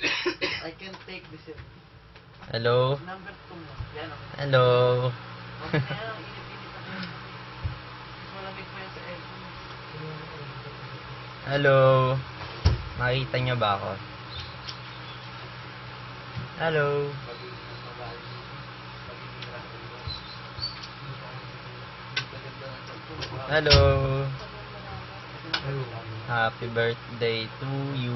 I can take this. Hello? Number 2 mo. Yan o. Hello? Okay na yan, init-init na yan. Malamig pa yan sa aircon. Hello? Makikita niyo ba ako? Hello? Hello? Happy birthday to you.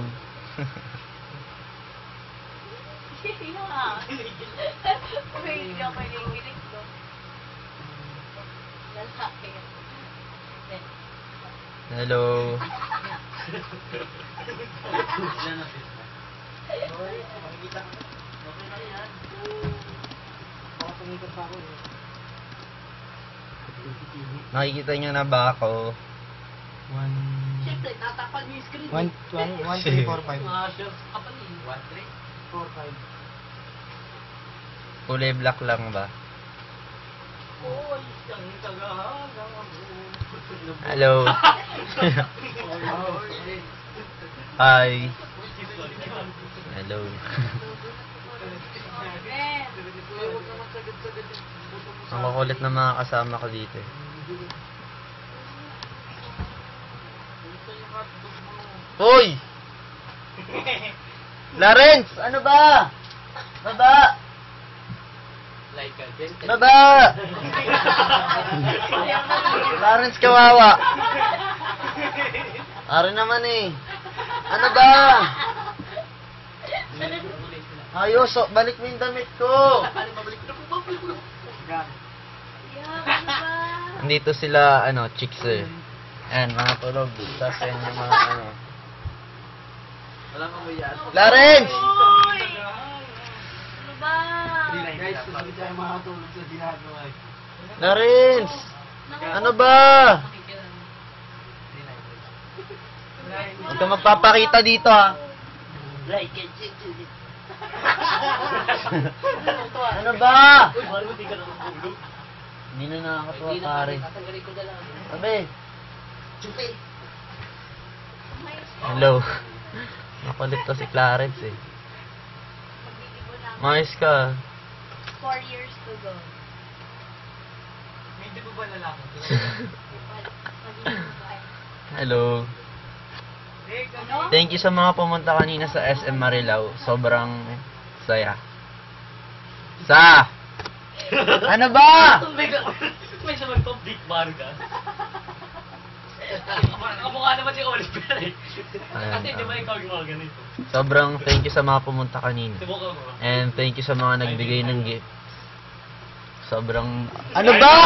Wait, hindi ako nakikinig ko. Lalaki yan. Hello? Ilan na pista? Okay, makikita ko. Okay na yan. Baka tumikat pa ako eh. Nakikita niyo na ba ako? Siyempre, tatakpan niyo yung screen. 1, 3, 4, 5. Mga shorts kapal eh. 1, 3, 4, 5. Kulay black lang ba? Oy, ang tagahaga mo. Hello? Hi? Hello? Ang makulit ng mga kasama ko dito eh. Hoy! Lawrence! Ano ba? Baba! Like a gentleman. Baba! Lawrence, kawawa. Ari naman eh. Ano ba? Ayos, oh, balik mo yung damit ko. Andito sila, chicks eh. Ayan, mga tulog. Tapos yan yung mga, Wala kang mayaan. Lawrence! Uy! Ano ba? Guys, hindi tayo makatulog sa ginagawa. Lawrence! Ano ba? Huwag ka magpapakita dito, ha? Like a gentleman. Ano ba? Uy, parang hindi ka nakatulog. Hindi na nakakatuwa, pare. Tatanggalin ko na lang. Sabi. Chupi. Hello. Nakulit to si Clarence eh. Mais ka. 4 years to go. Hindi mo ba lalaki? Hello. Ano? Thank you sa mga pumunta kanina sa SM Marilao. Sobrang saya. Ano ba? May sabag to, big bar ka. Kamukha naman si Oliver eh. Kasi di ba ikaw yung mga ganito? Sobrang thank you sa mga pumunta kanina. Subukan mo. And thank you sa mga nagbigay ng gift. Sobrang... Ano ba?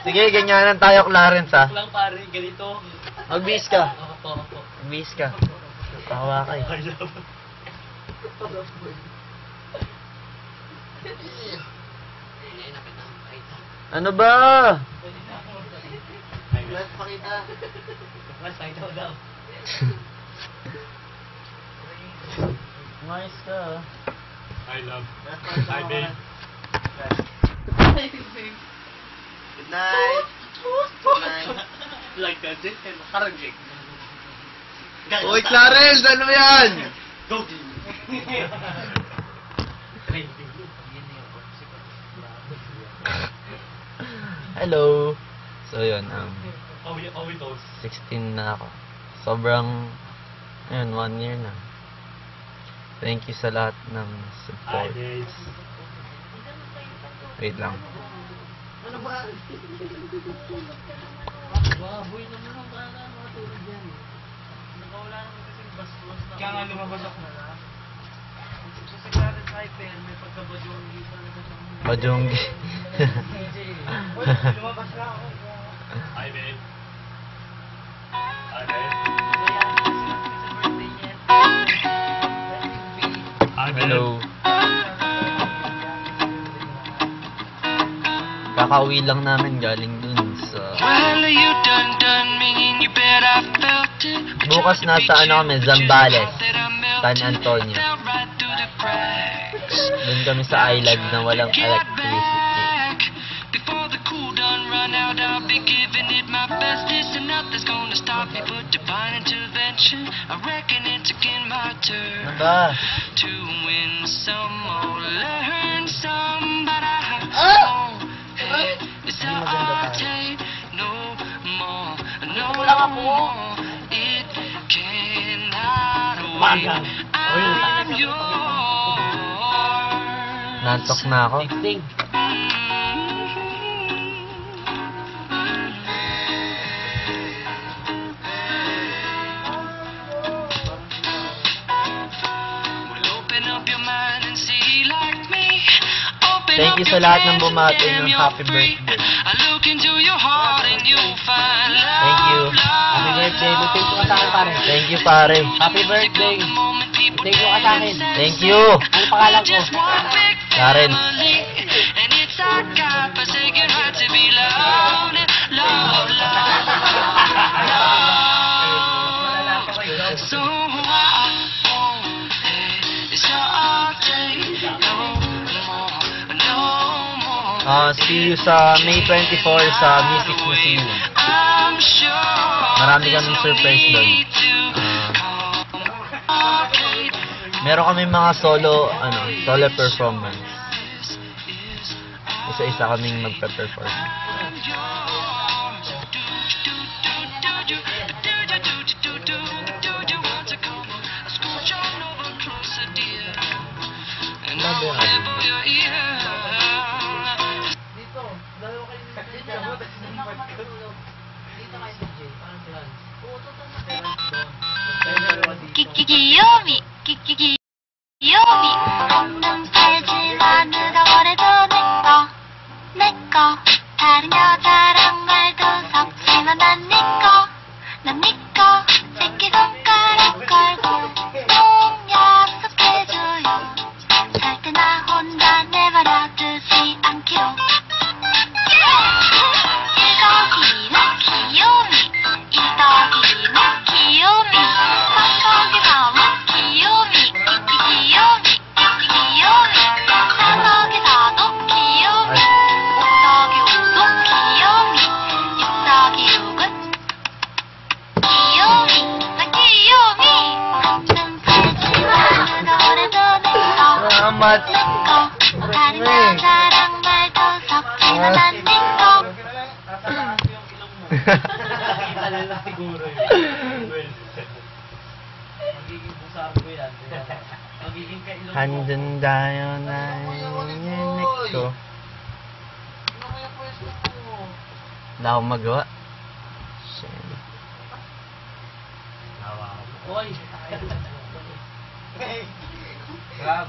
Sige, ganyanan tayo, Clarence, ha? Lang pare, ganito. Magbihis ka. Ako. Magbihis ka. Pahawa ka eh. I love Ano ba? Let's pakita. Let's pakita ko daw. Mais ka, ha? I love. Hi, babe. Good night. Good night. Like a gentleman. Karagig. Uy, Clarence! Ano yan? Doggy. Hello. So, yun. Awi toast. 16 na ako. Sobrang, 1 year na. Thank you sa lahat ng support. Guys. Wait lang. Ano ba? Baboy naman ang bata. Matulog yan. Nakawala naman kasing bastos na. Kaya nga lumabas ako. Sa secret hyper, may pagkabadyogi talaga sa mga. Bajonggi. Uy, lumabas na ako. Hi, babe. Hi, babe. Hi, babe. Hello. Kakauwi lang namin galing dun sa... Bukas nasa kami, Zambales, San Antonio. Dun kami sa island na walang electricity. Before the cool done run out, I'll be giving it my best. It's enough that's gonna stop me, put divine intervention. attention. I reckon it's again my turn Ano ba? to win some or learn some, but I it's all I take. No more, no more. It cannot wait. I'm yours. Nantok na ako. Ting. Well, open up your mind and see like me. Open Thank up you your sa lahat ng hands and bumati damn, ng you're happy free. birthday. I look into your heart and you'll find love. Thank you. Happy birthday. Mag-take mo ka sa akin, pare. Thank you, pare. Happy birthday. Take mo ka sa akin. Thank you. Ano pangalan ko? Karen. And it's our God-forsaken right to be loved. Love, love, love. So I won't hesitate no more, no more. See you sa May 24 sa Music Museum. I'm sure Marami kaming surprise doon. Meron kami mga solo performance. Isa-isa kaming magpe-perform. Dito. Dalawa kayo dito. Dito kayo sa Jay. Parang sila. Oo, totoo na. Kayo dalawa dito. 귀요미 귀요미 없는 살지만 묻어버려도 내꺼 다른 여자랑 말도 섞지만 난 니꺼 새끼손가락 걸고 꼭 약속해줘요 절대 나 혼자 내버려두지 않기로 일거기는 귀요미 일더기는 귀요미 성격이 너무 귀요미 사석에서도 귀요미 옥석이 우도 귀요미 육석이 uk은 귀요미 난 귀요미 한눈 팔지마 너래도 Salamat. 내꺼 다른 여자랑 말도 섞지만 난 내꺼 Nakita nila siguro yun. Magiging busar ko yan. Magiging kailong mo. Handun tayo na ninik ko. Ano kaya pwesto mo? Wala akong magawa. Shit. Oy! Grab!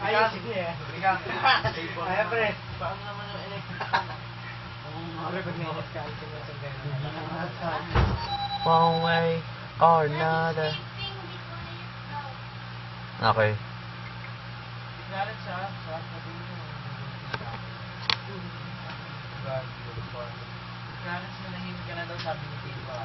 Ayos niya. Ay, pre. Paano naman yung electric? One way or another. Okay. Tignaran siya. Tignaran siya, nahimik ka na daw, sabi ni Tiba.